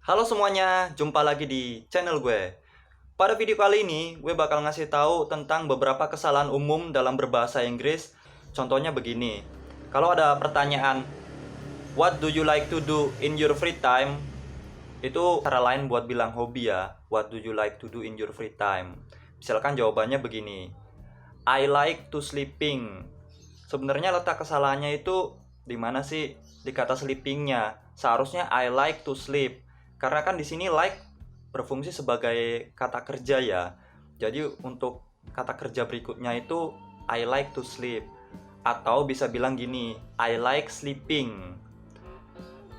Halo semuanya, jumpa lagi di channel gue. Pada video kali ini, gue bakal ngasih tahu tentang beberapa kesalahan umum dalam berbahasa Inggris. Contohnya begini. Kalau ada pertanyaan, what do you like to do in your free time? Itu cara lain buat bilang hobi ya. What do you like to do in your free time? Misalkan jawabannya begini. I like to sleeping. Sebenarnya letak kesalahannya itu di mana sih? Di kata sleepingnya. Seharusnya I like to sleep. Karena kan di sini like berfungsi sebagai kata kerja ya. Jadi untuk kata kerja berikutnya itu I like to sleep. Atau bisa bilang gini, I like sleeping.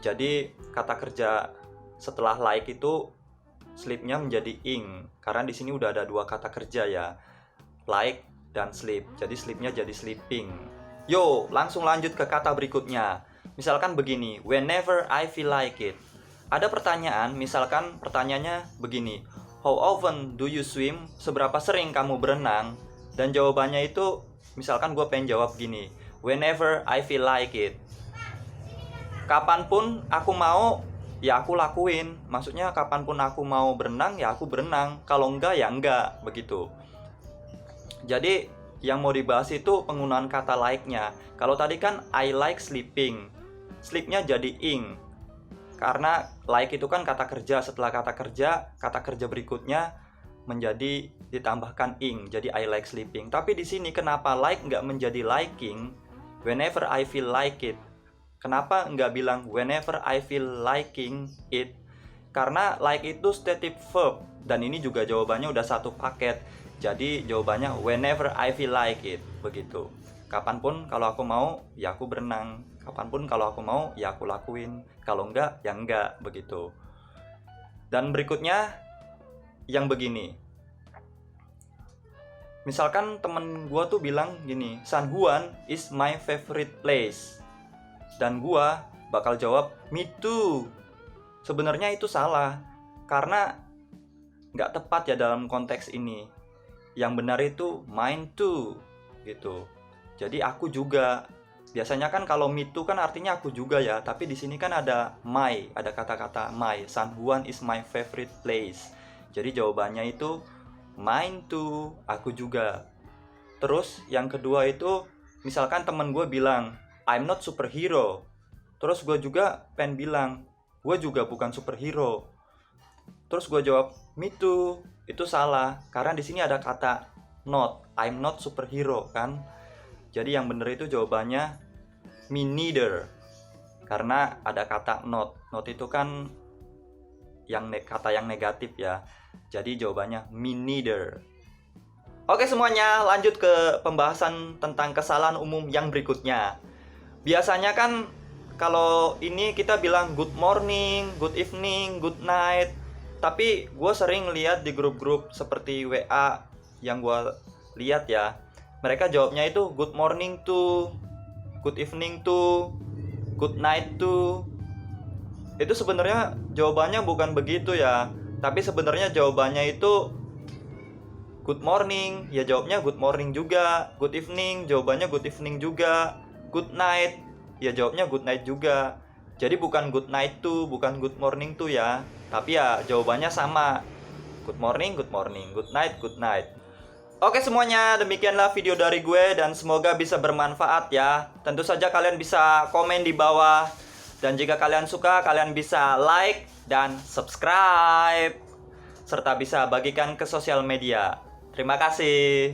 Jadi kata kerja setelah like itu sleepnya menjadi ing. Karena di sini udah ada dua kata kerja ya. Like dan sleep. Jadi sleepnya jadi sleeping. Yo, langsung lanjut ke kata berikutnya. Misalkan begini, whenever I feel like it. Ada pertanyaan, misalkan pertanyaannya begini, how often do you swim? Seberapa sering kamu berenang? Dan jawabannya itu, misalkan gue pengen jawab gini, whenever I feel like it. Kapanpun aku mau, ya aku lakuin. Maksudnya kapanpun aku mau berenang, ya aku berenang. Kalau enggak, ya enggak, begitu. Jadi yang mau dibahas itu penggunaan kata like-nya. Kalau tadi kan I like sleeping, sleep-nya jadi ing. Karena like itu kan kata kerja, setelah kata kerja berikutnya menjadi ditambahkan ing, jadi I like sleeping. Tapi di sini kenapa like nggak menjadi liking? Whenever I feel like it. Kenapa nggak bilang whenever I feel liking it? Karena like itu stative verb, dan ini juga jawabannya udah satu paket. Jadi jawabannya whenever I feel like it, begitu. Kapanpun kalau aku mau, ya aku berenang. Kapanpun kalau aku mau, ya aku lakuin. Kalau enggak, ya enggak, begitu. Dan berikutnya, yang begini. Misalkan temen gue tuh bilang gini, San Juan is my favorite place. Dan gue bakal jawab, me too. Sebenarnya itu salah, karena nggak tepat ya dalam konteks ini. Yang benar itu mine too, gitu. Jadi aku juga. Biasanya kan kalau me too kan artinya aku juga ya, tapi di sini kan ada my, ada kata-kata my. San Juan is my favorite place. Jadi jawabannya itu mine too, aku juga. Terus yang kedua itu, misalkan temen gue bilang I'm not superhero. Terus gue juga pengen bilang gue juga bukan superhero. Terus gue jawab me too. Itu salah, karena di sini ada kata not. I'm not superhero kan. Jadi yang bener itu jawabannya me neither. Karena ada kata not. Not itu kan kata yang negatif ya. Jadi jawabannya me neither. Oke semuanya, lanjut ke pembahasan tentang kesalahan umum yang berikutnya. Biasanya kan kalau ini kita bilang good morning, good evening, good night. Tapi gue sering lihat di grup-grup seperti WA yang gue lihat ya, mereka jawabnya itu good morning to, good evening to, good night to. Itu sebenarnya jawabannya bukan begitu ya. Tapi sebenarnya jawabannya itu good morning, ya jawabnya good morning juga. Good evening, jawabannya good evening juga. Good night, ya jawabnya good night juga. Jadi bukan good night to, bukan good morning to ya. Tapi ya jawabannya sama. Good morning, good night, good night. Oke semuanya, demikianlah video dari gue dan semoga bisa bermanfaat ya. Tentu saja kalian bisa komen di bawah. Dan jika kalian suka, kalian bisa like dan subscribe. Serta bisa bagikan ke sosial media. Terima kasih.